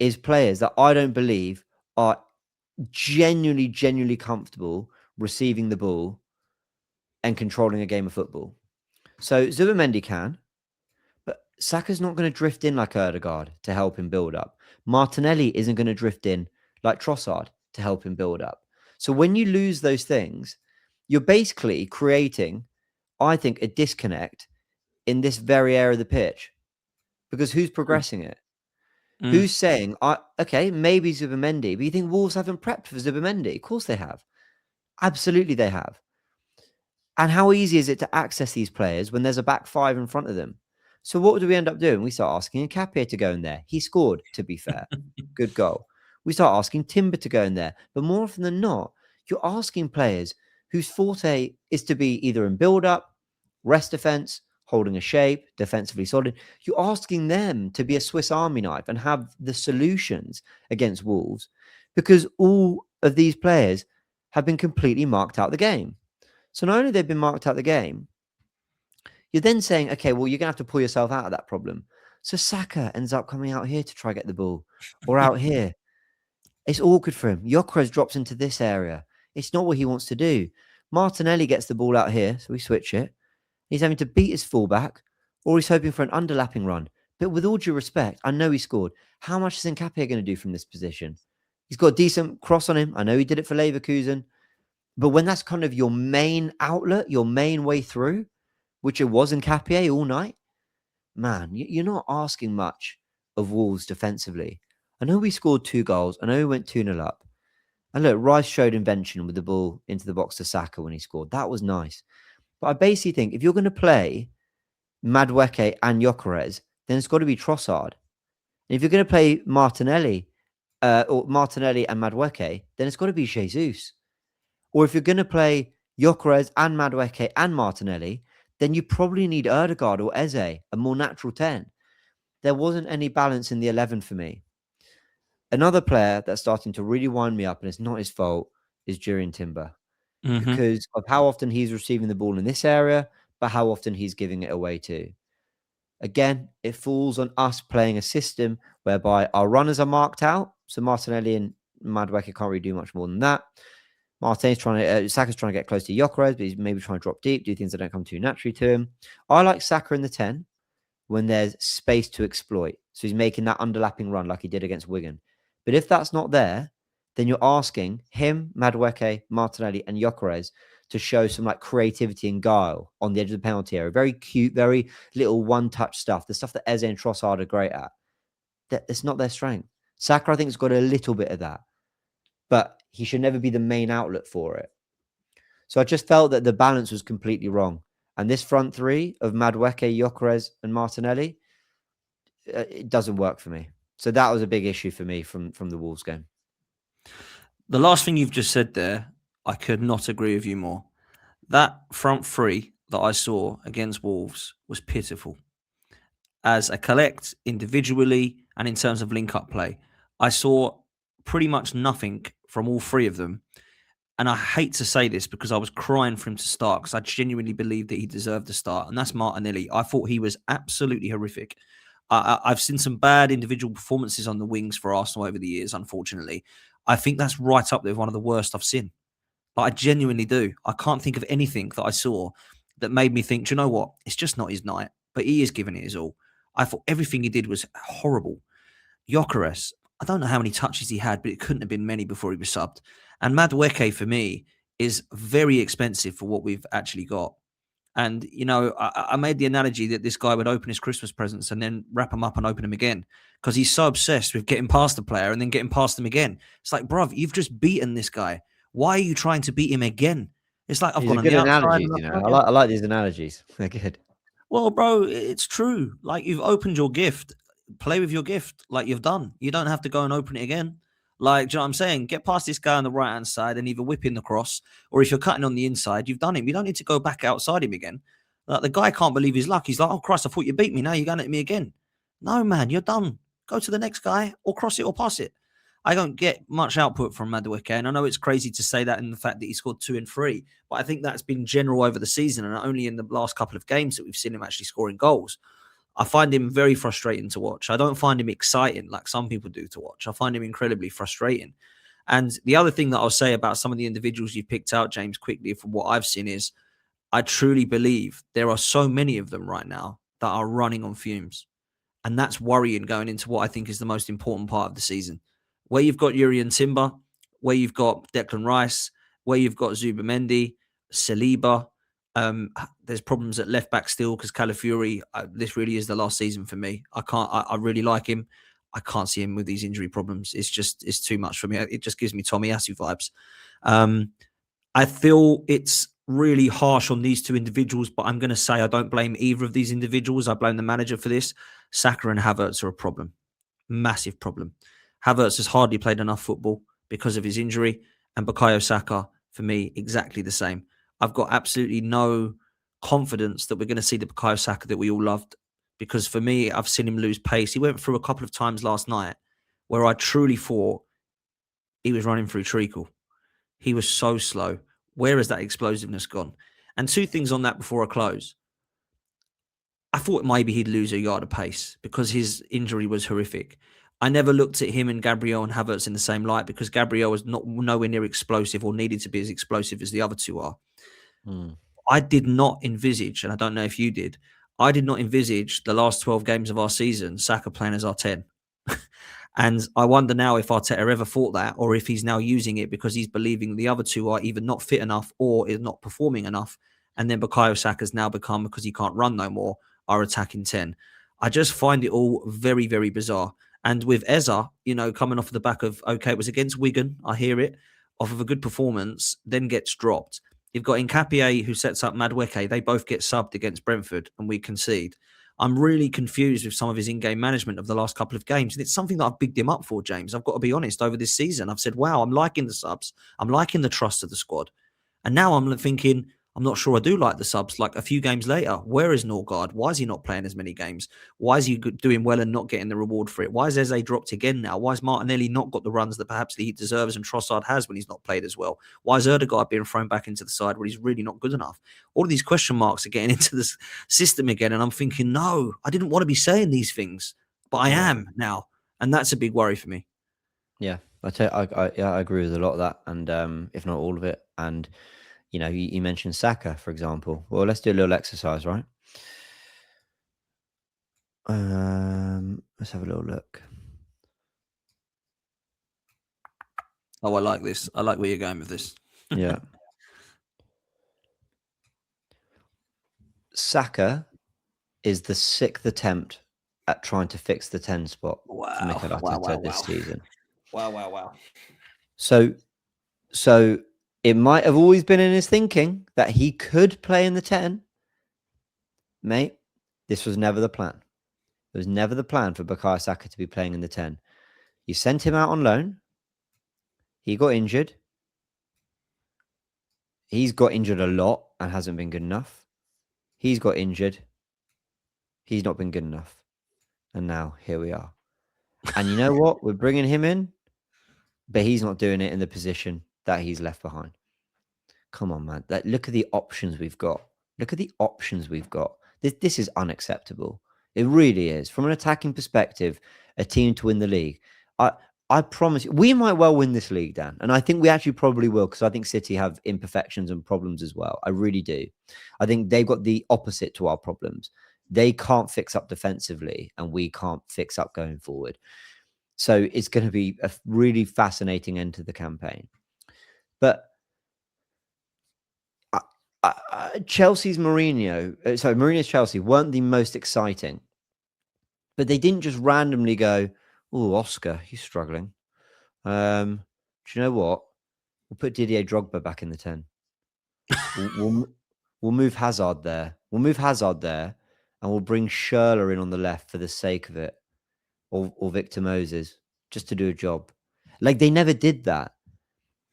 is players that I don't believe are genuinely comfortable receiving the ball and controlling a game of football. So Zubimendi can, but Saka's not going to drift in like Erdegaard to help him build up. Martinelli isn't going to drift in like Trossard to help him build up. So when you lose those things, you're basically creating, I think, a disconnect in this very area of the pitch. Because who's progressing it? Who's saying, okay, maybe Zubimendi, but you think Wolves haven't prepped for Zubimendi? Of course they have. Absolutely they have. And how easy is it to access these players when there's a back 5 in front of them? So what do we end up doing? We start asking Nkapia to go in there. He scored, to be fair. Good goal. We start asking Timber to go in there. But more often than not, you're asking players whose forte is to be either in build-up, rest defense, holding a shape, defensively solid. You're asking them to be a Swiss Army knife and have the solutions against Wolves because all of these players have been completely marked out the game. So not only they've been marked out the game, you're then saying, okay, well, you're going to have to pull yourself out of that problem. So Saka ends up coming out here to try get the ball or out here. It's awkward for him. Gyökeres drops into this area. It's not what he wants to do. Martinelli gets the ball out here, so we switch it. He's having to beat his fullback, or he's hoping for an underlapping run. But with all due respect, I know he scored. How much is Nkapia going to do from this position? He's got a decent cross on him. I know he did it for Leverkusen. But when that's kind of your main outlet, your main way through, which it was Nkapia all night, man, you're not asking much of Wolves defensively. I know we scored 2 goals. I know we went 2-0 up. And look, Rice showed invention with the ball into the box to Saka when he scored. That was nice. But I basically think if you're going to play Madueke and Gyökeres, then it's got to be Trossard. And if you're going to play Martinelli or Martinelli and Madueke, then it's got to be Jesus. Or if you're going to play Gyökeres and Madueke and Martinelli, then you probably need Erdegaard or Eze, a more natural 10. There wasn't any balance in the 11 for me. Another player that's starting to really wind me up, and it's not his fault, is Jurrien Timber. Because of how often he's receiving the ball in this area, but how often he's giving it away too. Again, it falls on us playing a system whereby our runners are marked out. So Martinelli and Madueke can't really do much more than that. Saka's trying to get close to Gyökeres, but he's maybe trying to drop deep, do things that don't come too naturally to him. I like Saka in the 10 when there's space to exploit. So he's making that underlapping run like he did against Wigan. But if that's not there, then you're asking him, Madueke, Martinelli, and Gyökeres to show some like creativity and guile on the edge of the penalty area. Very cute, very little one-touch stuff. The stuff that Eze and Trossard are great at. That's not their strength. Saka, I think, has got a little bit of that. But he should never be the main outlet for it. So I just felt that the balance was completely wrong. And this front three of Madueke, Gyökeres, and Martinelli, it doesn't work for me. So that was a big issue for me from the Wolves game. The last thing you've just said there, I could not agree with you more. That front three that I saw against Wolves was pitiful. As a collect, individually, and in terms of link-up play, I saw pretty much nothing from all three of them. And I hate to say this because I was crying for him to start because I genuinely believed that he deserved to start. And that's Martinelli. I thought he was absolutely horrific. I've seen some bad individual performances on the wings for Arsenal over the years, unfortunately. I think that's right up there with one of the worst I've seen. But I genuinely do. I can't think of anything that I saw that made me think, do you know what? It's just not his night. But he is giving it his all. I thought everything he did was horrible. Gyökeres, I don't know how many touches he had, but it couldn't have been many before he was subbed. And Madueke, for me, is very expensive for what we've actually got. And, you know, I made the analogy that this guy would open his Christmas presents and then wrap them up and open them again because he's so obsessed with getting past the player and then getting past them again. It's like, bruv, you've just beaten this guy. Why are you trying to beat him again? It's like, I've gone on the outside. Analogies, you know. I like these analogies. They're good. Well, bro, it's true. Like, you've opened your gift. Play with your gift like you've done. You don't have to go and open it again. Like, do you know what I'm saying? Get past this guy on the right-hand side and either whip in the cross, or if you're cutting on the inside, you've done him. You don't need to go back outside him again. Like, the guy can't believe his luck. He's like, oh, Christ, I thought you beat me. Now you're going at me again. No, man, you're done. Go to the next guy or cross it or pass it. I don't get much output from Madueke, and I know it's crazy to say that in the fact that he scored 2 and 3, but I think that's been general over the season and only in the last couple of games that we've seen him actually scoring goals. I find him very frustrating to watch. I don't find him exciting like some people do to watch. I find him incredibly frustrating. And the other thing that I'll say about some of the individuals you've picked out, James, quickly from what I've seen is I truly believe there are so many of them right now that are running on fumes. And that's worrying going into what I think is the most important part of the season. Where you've got Jurrien Timber, where you've got Declan Rice, where you've got Zubimendi, Saliba. There's problems at left back still because Calafiori, this really is the last season for me. I really like him. I can't see him with these injury problems. It's too much for me. It just gives me Tomiyasu vibes. I feel it's really harsh on these two individuals, but I'm going to say I don't blame either of these individuals. I blame the manager for this. Saka and Havertz are a problem. Massive problem. Havertz has hardly played enough football because of his injury, and Bukayo Saka, for me, exactly the same. I've got absolutely no confidence that we're going to see the Bukayo Saka that we all loved. Because for me, I've seen him lose pace. He went through a couple of times last night where I truly thought he was running through treacle. He was so slow. Where has that explosiveness gone? And two things on that before I close. I thought maybe he'd lose a yard of pace because his injury was horrific. I never looked at him and Gabriel and Havertz in the same light because Gabriel was not nowhere near explosive or needed to be as explosive as the other two are. I did not envisage, and I don't know if you did, I did not envisage the last 12 games of our season, Saka playing as our 10. And I wonder now if Arteta ever thought that, or if he's now using it because he's believing the other two are either not fit enough or is not performing enough. And then Bukayo Saka's now become, because he can't run no more, our attacking 10. I just find it all very, very bizarre. And with Eza, coming off the back of, okay, it was against Wigan, I hear it, off of a good performance, then gets dropped. You've got Nkapie who sets up Madueke. They both get subbed against Brentford and we concede. I'm really confused with some of his in-game management of the last couple of games. And it's something that I've bigged him up for, James. I've got to be honest, over this season, I've said, wow, I'm liking the subs. I'm liking the trust of the squad. And now I'm thinking, I'm not sure I do like the subs. Like a few games later, where is Norgard? Why is he not playing as many games? Why is he doing well and not getting the reward for it? Why is Eze dropped again now? Why has Martinelli not got the runs that perhaps he deserves and Trossard has when he's not played as well? Why is Erdegaard being thrown back into the side where he's really not good enough? All of these question marks are getting into this system again. And I'm thinking, no, I didn't want to be saying these things, but I am now. And that's a big worry for me. Yeah, I agree with a lot of that, and if not all of it. And you mentioned Saka, for example. Well, let's do a little exercise, right? Let's have a little look. Oh, I like this. I like where you're going with this. Yeah. Saka is the 6th attempt at trying to fix the 10 spot for Mikel Arteta this season. Wow. So it might have always been in his thinking that he could play in the 10. Mate, this was never the plan. It was never the plan for Bukayo Saka to be playing in the 10. You sent him out on loan. He got injured. He's got injured a lot and hasn't been good enough. He's got injured. He's not been good enough. And now here we are. And you know what? We're bringing him in, but he's not doing it in the position that he's left behind. Come on, man. Look at the options we've got. Look at the options we've got. This is unacceptable. It really is. From an attacking perspective, a team to win the league. I promise you, we might well win this league, Dan. And I think we actually probably will, because I think City have imperfections and problems as well. I really do. I think they've got the opposite to our problems. They can't fix up defensively, and we can't fix up going forward. So it's going to be a really fascinating end to the campaign. But Chelsea's Mourinho's Chelsea weren't the most exciting. But they didn't just randomly go, oh, Oscar, he's struggling. Do you know what? We'll put Didier Drogba back in the 10. We'll move Hazard there. And we'll bring Schürrle in on the left for the sake of it. Or Victor Moses, just to do a job. Like, they never did that.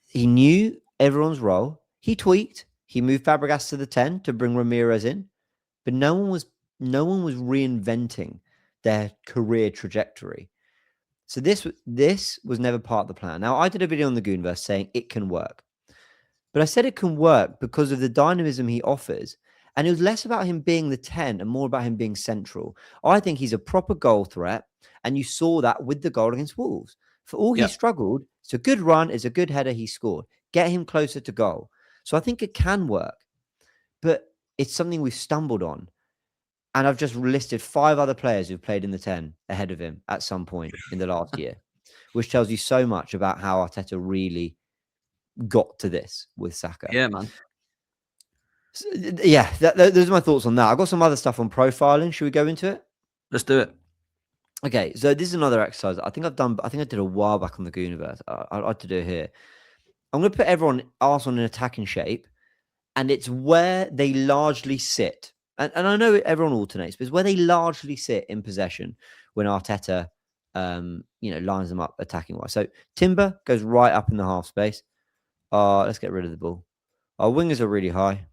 He knew everyone's role. He tweaked. He moved Fabregas to the 10 to bring Ramirez in. But no one was reinventing their career trajectory. So this was never part of the plan. Now, I did a video on the Goonverse saying it can work. But I said it can work because of the dynamism he offers. And it was less about him being the 10 and more about him being central. I think he's a proper goal threat. And you saw that with the goal against Wolves. For all he struggled, it's a good run, it's a good header, he scored. Get him closer to goal. So I think it can work. But it's something we've stumbled on. And I've just listed 5 other players who've played in the 10 ahead of him at some point in the last year, which tells you so much about how Arteta really got to this with Saka. Yeah, man. So, yeah, those are my thoughts on that. I've got some other stuff on profiling. Should we go into it? Let's do it. Okay, so this is another exercise I think I did a while back on the Gooniverse. I'd like to do it here. I'm going to put Arsenal in attacking shape, and it's where they largely sit. And I know everyone alternates, but it's where they largely sit in possession when Arteta, lines them up attacking wise. So Timber goes right up in the half space. Let's get rid of the ball. Our wingers are really high.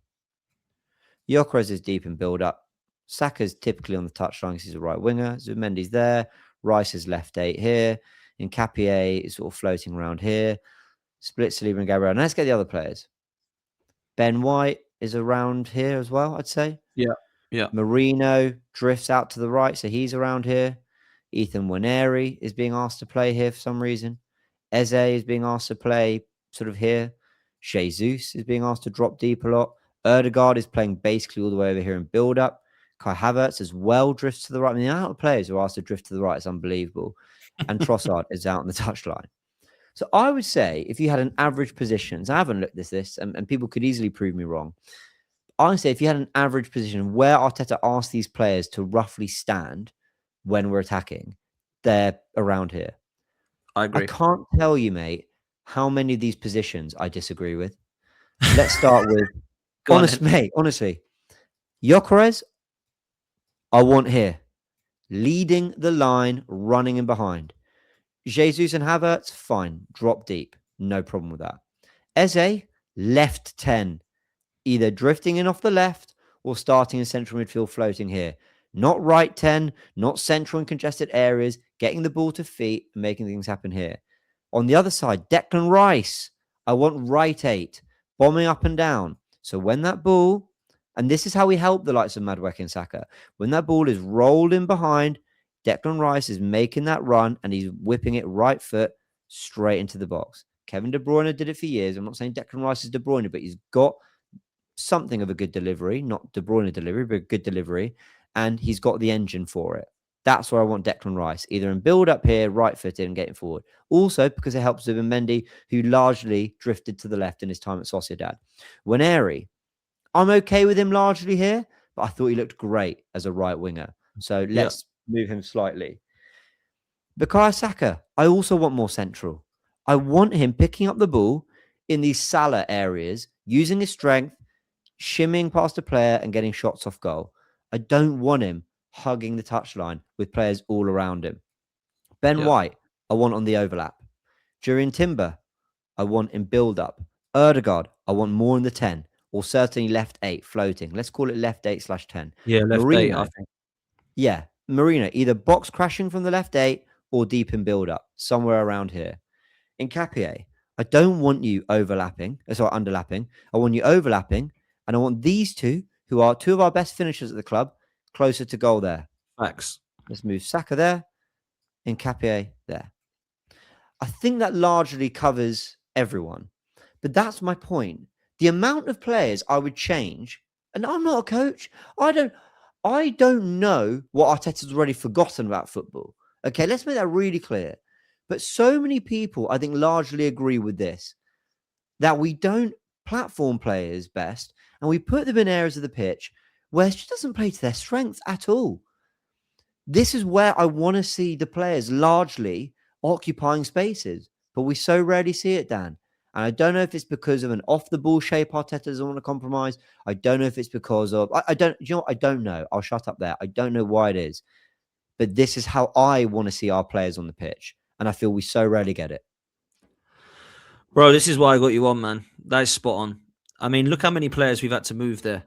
Gyökeres is deep in build-up. Saka's typically on the touchline because he's a right winger. Zubimendi's there. Rice is left 8 here. Nketiah is sort of floating around here. Split Saliba and Gabriel. Now let's get the other players. Ben White is around here as well, I'd say. Yeah. Yeah. Marino drifts out to the right, so he's around here. Ethan Waneri is being asked to play here for some reason. Eze is being asked to play sort of here. Jesus is being asked to drop deep a lot. Erdegaard is playing basically all the way over here in build-up. Kai Havertz as well drifts to the right. I mean, the amount of players who are asked to drift to the right is unbelievable. And Trossard is out on the touchline. So I would say if you had an average positions, I haven't looked at this, and people could easily prove me wrong. I would say if you had an average position where Arteta asked these players to roughly stand when we're attacking, they're around here. I I agree. can't tell you, mate, how many of these positions I disagree with. Let's start with, Go on then. mate, honestly, Gyökeres, I want here, leading the line, running in behind. Jesus and Havertz, fine, drop deep, no problem with that. Eze, left 10, either drifting in off the left or starting in central midfield floating here. Not right 10, not central and congested areas, getting the ball to feet and making things happen here. On the other side, Declan Rice, I want right 8, bombing up and down. So when that ball, and this is how we help the likes of Madueke and Saka, when that ball is rolled in behind, Declan Rice is making that run and he's whipping it right foot straight into the box. Kevin De Bruyne did it for years. I'm not saying Declan Rice is De Bruyne, but he's got something of a good delivery, not De Bruyne delivery, but a good delivery, and he's got the engine for it. That's where I want Declan Rice, either in build up here, right footed and getting forward. Also, because it helps Zubimendi, who largely drifted to the left in his time at Sociedad. Waneri, I'm okay with him largely here, but I thought he looked great as a right winger. So let's move him slightly. Bukayo Saka, I also want more central. I want him picking up the ball in these Salah areas, using his strength, shimming past a player and getting shots off goal. I don't want him hugging the touchline with players all around him. Ben White, I want on the overlap. Jurriën Timber, I want in build-up. Erdegaard, I want more in the 10, or certainly left 8 floating. Let's call it left 8/10. Yeah, left 8, I think. Yeah, Marino, either box crashing from the left 8 or deep in build-up, somewhere around here. Nketiah, I don't want you overlapping, underlapping. I want you overlapping, and I want these two, who are two of our best finishers at the club, closer to goal there. Facts. Let's move Saka there, Nketiah there. I think that largely covers everyone, but that's my point. The amount of players I would change, and I'm not a coach. I don't know what Arteta's already forgotten about football. Okay, let's make that really clear. But so many people, I think, largely agree with this, that we don't platform players best, and we put them in areas of the pitch where it just doesn't play to their strengths at all. This is where I want to see the players largely occupying spaces, but we so rarely see it, Dan. And I don't know if it's because of an off-the-ball shape Arteta doesn't want to compromise. I don't know if it's because of... I don't... You know what? I don't know. I'll shut up there. I don't know why it is. But this is how I want to see our players on the pitch. And I feel we so rarely get it. Bro, this is why I got you on, man. That is spot on. I mean, look how many players we've had to move there.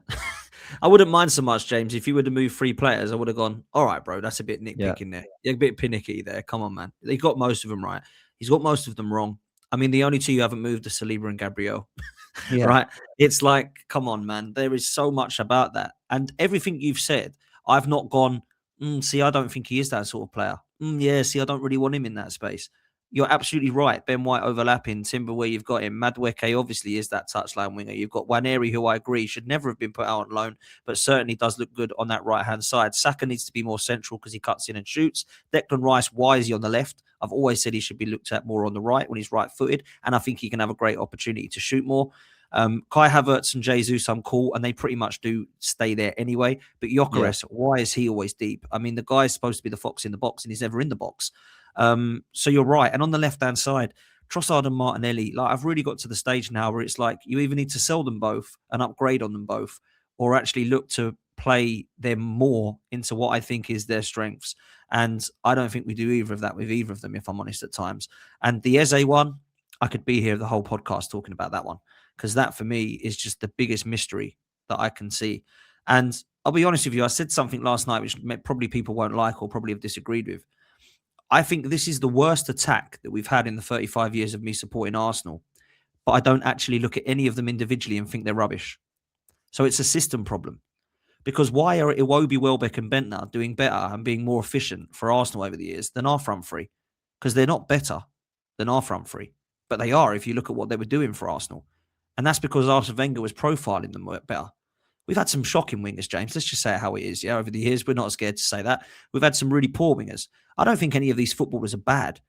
I wouldn't mind so much, James. If you were to move 3 players, I would have gone, all right, bro, that's a bit nitpicking there. You're a bit pinicky there. Come on, man. He got most of them right. He's got most of them wrong. I mean, the only 2 you haven't moved are Saliba and Gabriel. Right? It's like, come on, man. There is so much about that. And everything you've said, I've not gone, see, I don't think he is that sort of player. Yeah, see, I don't really want him in that space. You're absolutely right. Ben White overlapping, Timber where you've got him. Madueke obviously is that touchline winger. You've got Waneri, who I agree should never have been put out on loan, but certainly does look good on that right-hand side. Saka needs to be more central because he cuts in and shoots. Declan Rice, why is he on the left? I've always said he should be looked at more on the right when he's right-footed, and I think he can have a great opportunity to shoot more. Kai Havertz and Jesus, I'm cool, and they pretty much do stay there anyway. But Gyökeres, why is he always deep? I mean, the guy's supposed to be the fox in the box, and he's never in the box. So you're right. And on the left-hand side, Trossard and Martinelli, like I've really got to the stage now where it's like you either need to sell them both and upgrade on them both, or actually look to play them more into what I think is their strengths. And I don't think we do either of that with either of them, if I'm honest, at times. And the Eze one, I could be here the whole podcast talking about that one, because that for me is just the biggest mystery that I can see. And I'll be honest with you, I said something last night which probably people won't like or probably have disagreed with. I think this is the worst attack that we've had in the 35 years of me supporting Arsenal, but I don't actually look at any of them individually and think they're rubbish. So it's a system problem. Because why are Iwobi, Welbeck, and Bentner doing better and being more efficient for Arsenal over the years than our front three? Because they're not better than our front three, but they are if you look at what they were doing for Arsenal. And that's because Arsene Wenger was profiling them better. We've had some shocking wingers, James. Let's just say it how it is. Yeah, over the years, we're not scared to say that. We've had some really poor wingers. I don't think any of these footballers are bad.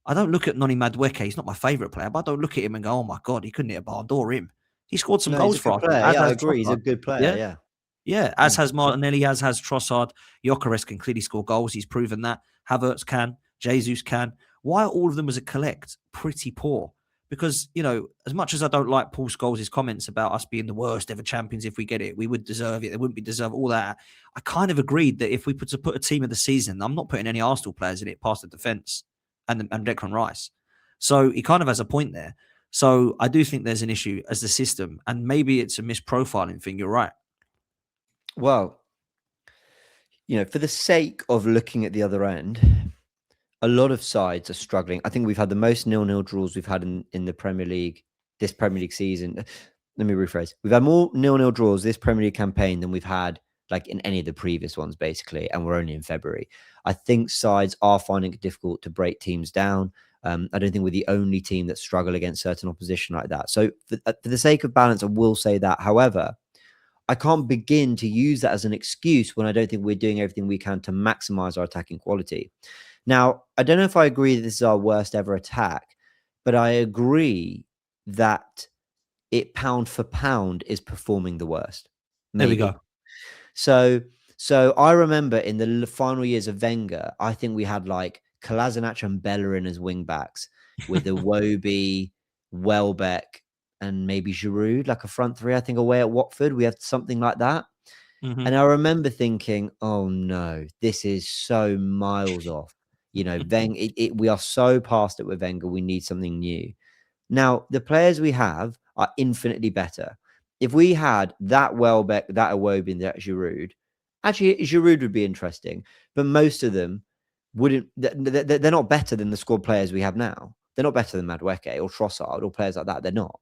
I don't look at Noni Madueke. He's not my favourite player, but I don't look at him and go, "Oh my god, he couldn't hit a bar door." Him. He scored some No, he's goals a for good Arsenal. player. As Yeah, I has agree. He's a Trossard. good player. Yeah, Yeah. yeah. As has Martinelli, as has Trossard. Gyökeres can clearly score goals. He's proven that. Havertz can. Jesus can. Why are all of them as a collect pretty poor? Because, as much as I don't like Paul Scholes' comments about us being the worst ever champions if we get it, we would deserve it. They wouldn't be deserved all that. I kind of agreed that if we put a team of the season, I'm not putting any Arsenal players in it past the defence and Declan Rice. So he kind of has a point there. So I do think there's an issue as the system, and maybe it's a misprofiling thing. You're right. Well, for the sake of looking at the other end, a lot of sides are struggling. I think we've had the most 0-0 draws we've had in the Premier League this Premier League season. Let me rephrase. We've had more 0-0 draws this Premier League campaign than we've had like in any of the previous ones, basically, and we're only in February. I think sides are finding it difficult to break teams down. I don't think we're the only team that struggle against certain opposition like that. So for the sake of balance, I will say that. However, I can't begin to use that as an excuse when I don't think we're doing everything we can to maximize our attacking quality. Now, I don't know if I agree that this is our worst ever attack, but I agree that it pound for pound is performing the worst. There we Maybe. go. So I remember in the final years of Wenger, I think we had like Kolasinac and Bellerin as wing backs with the Iwobi, Welbeck, and maybe Giroud, like a front three. I think away at Watford, we had something like that. Mm-hmm. And I remember thinking, oh no, this is so miles off. We are so past it with Wenger. We need something new. Now, the players we have are infinitely better. If we had that Welbeck, that Iwobi, and that Giroud, actually, Giroud would be interesting. But most of them wouldn't. They're not better than the squad players we have now. They're not better than Madueke or Trossard or players like that. They're not.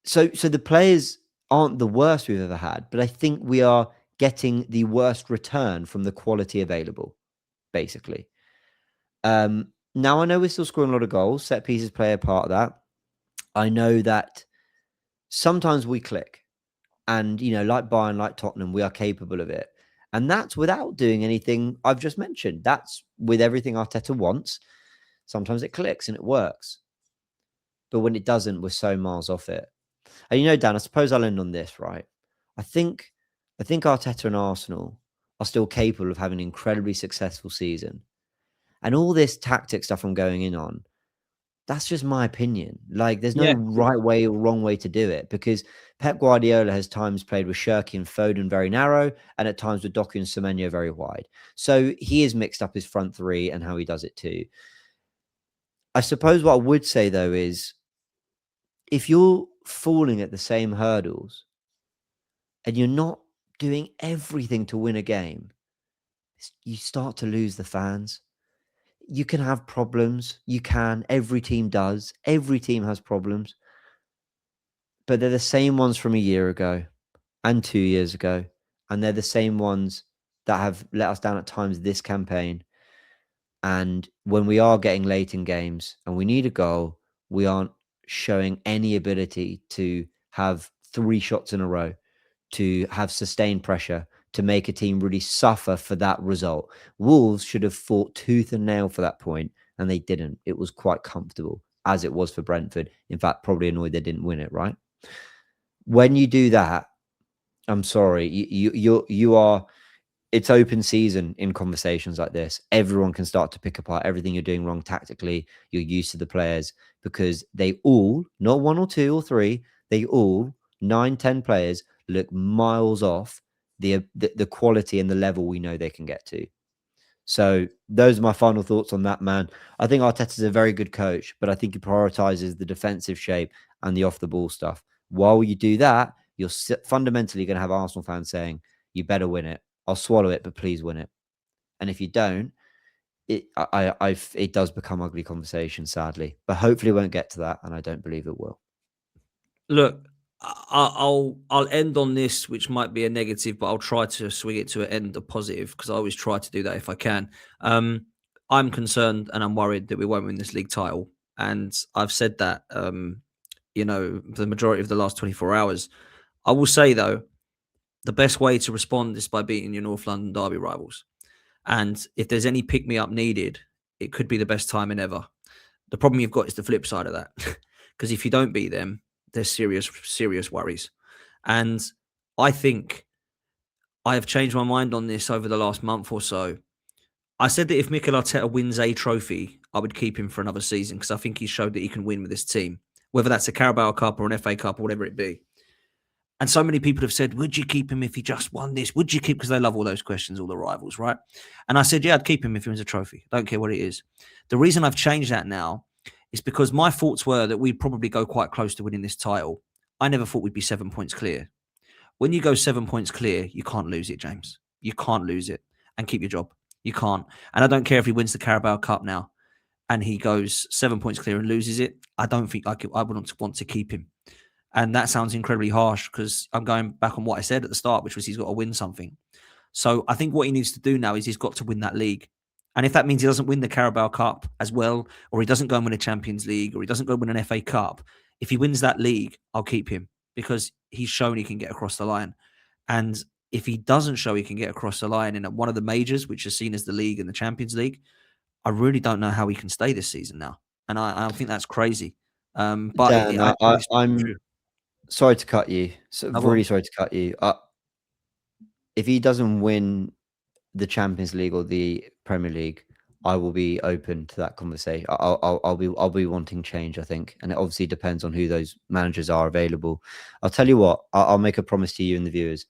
So the players aren't the worst we've ever had, but I think we are getting the worst return from the quality available, basically. Now I know we're still scoring a lot of goals. Set pieces play a part of that. I know that sometimes we click, and like Bayern, like Tottenham, we are capable of it, and that's without doing anything I've just mentioned. That's with everything Arteta wants. Sometimes it clicks and it works, but when it doesn't, we're so miles off it. And Dan, I suppose I'll end on this, right? I think Arteta and Arsenal are still capable of having an incredibly successful season. And all this tactic stuff I'm going in on, that's just my opinion. Like, there's no right way or wrong way to do it, because Pep Guardiola has times played with Shirky and Foden very narrow, and at times with Doku and Semenyo very wide. So he has mixed up his front three and how he does it too. I suppose what I would say, though, is if you're falling at the same hurdles and you're not doing everything to win a game, you start to lose the fans. You can have problems. You can. Every team does. Every team has problems. But they're the same ones from a year ago and 2 years ago. And they're the same ones that have let us down at times this campaign. And when we are getting late in games and we need a goal, we aren't showing any ability to have 3 shots in a row, to have sustained pressure, to make a team really suffer for that result. Wolves should have fought tooth and nail for that point, and they didn't. It was quite comfortable, as it was for Brentford. In fact, probably annoyed they didn't win it, right? When you do that, I'm sorry, you are. It's open season in conversations like this. Everyone can start to pick apart everything you're doing wrong tactically. You're used to the players because they all, not 1 or 2 or 3, they all, 9, 10 players, look miles off the quality and the level we know they can get to. So those are my final thoughts on that, man. I think Arteta's a very good coach, but I think he prioritizes the defensive shape and the off the ball stuff. While you do that, you're fundamentally going to have Arsenal fans saying, you better win it. I'll swallow it, but please win it. And if you don't, it does become ugly conversation, sadly. But hopefully it won't get to that, and I don't believe it will. Look, I'll end on this, which might be a negative, but I'll try to swing it to an end a positive because I always try to do that if I can. I'm concerned and I'm worried that we won't win this league title, and I've said that the majority of the last 24 hours. I will say though, the best way to respond is by beating your North London derby rivals, and if there's any pick me up needed, it could be the best time in ever. The problem you've got is the flip side of that, because if you don't beat them, there's serious worries. And I think I have changed my mind on this over the last month or so. I said that if Mikel Arteta wins a trophy, I would keep him for another season because I think he showed that he can win with this team, whether that's a Carabao Cup or an FA Cup or whatever it be. And so many people have said, would you keep him if he just won this? Would you keep, because they love all those questions, all the rivals, right? And I said, yeah, I'd keep him if he wins a trophy. Don't care what it is. The reason I've changed that now is because my thoughts were that we'd probably go quite close to winning this title. I never thought we'd be 7 points clear. When you go 7 points clear, you can't lose it, James. You can't lose it and keep your job. You can't. And I don't care if he wins the Carabao Cup now and he goes 7 points clear and loses it. I don't think I wouldn't want to keep him. And that sounds incredibly harsh because I'm going back on what I said at the start, which was he's got to win something. So I think what he needs to do now is he's got to win that league. And if that means he doesn't win the Carabao Cup as well, or he doesn't go and win a Champions League, or he doesn't go and win an FA Cup, if he wins that league, I'll keep him because he's shown he can get across the line. And if he doesn't show he can get across the line in one of the majors, which is seen as the league and the Champions League, I really don't know how he can stay this season now. And I think that's crazy. But Dan, I'm sorry to cut you. Really sorry to cut you. If he doesn't win the Champions League or the Premier League, I will be open to that conversation. I'll be wanting change, I think, and it obviously depends on who those managers are available. I'll tell you what. I'll make a promise to you and the viewers.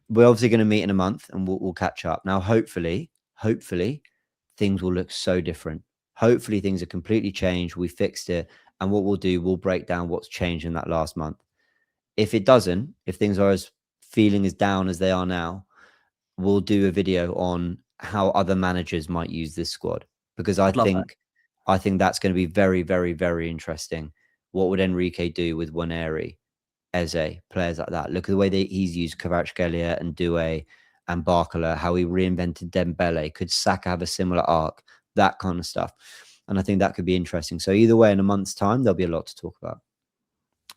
We're obviously going to meet in a month, and we'll catch up. Now, hopefully, things will look so different. Hopefully, things are completely changed. We fixed it, and what we'll do, we'll break down what's changed in that last month. If it doesn't, if things are feeling as down as they are now, we'll do a video on how other managers might use this squad, because I think that's going to be very, very, very interesting. What would Enrique do with Waneri, Eze, players like that? Look at the way he's used Kvaratskhelia and Doué and Barcola, how he reinvented Dembele. Could Saka have a similar arc? That kind of stuff. And I think that could be interesting. So either way, in a month's time, there'll be a lot to talk about.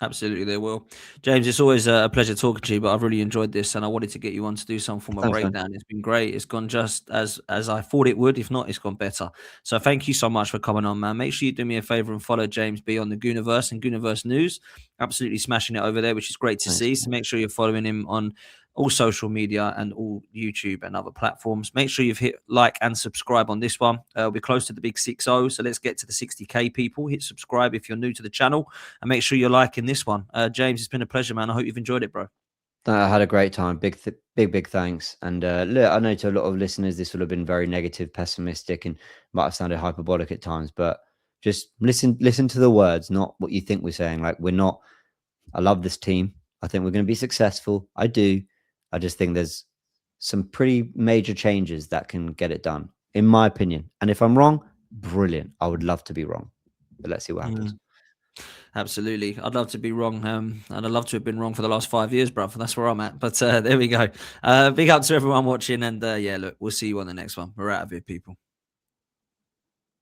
Absolutely, there will. James, it's always a pleasure talking to you, but I've really enjoyed this, and I wanted to get you on to do some form of breakdown. Man. It's been great. It's gone just as I thought it would. If not, it's gone better. So thank you so much for coming on, man. Make sure you do me a favor and follow James B on the Gooniverse and Gooniverse News. Absolutely smashing it over there, which is great to see. So make sure you're following him on all social media and all YouTube and other platforms. Make sure you've hit like and subscribe on this one. We're close to the big 6-0, so let's get to the 60K people. Hit subscribe if you're new to the channel, and make sure you're liking this one. James, it's been a pleasure, man. I hope you've enjoyed it, bro. I had a great time. Big thanks. And look, I know to a lot of listeners, this will have been very negative, pessimistic, and might have sounded hyperbolic at times, but just listen to the words, not what you think we're saying. Like, we're not, I love this team. I think we're going to be successful. I do. I just think there's some pretty major changes that can get it done, in my opinion. And if I'm wrong, brilliant. I would love to be wrong, but let's see what happens. Absolutely. I'd love to be wrong. And I'd love to have been wrong for the last 5 years, bruv. That's where I'm at. But there we go. Big up to everyone watching. And yeah, look, we'll see you on the next one. We're out of here, people.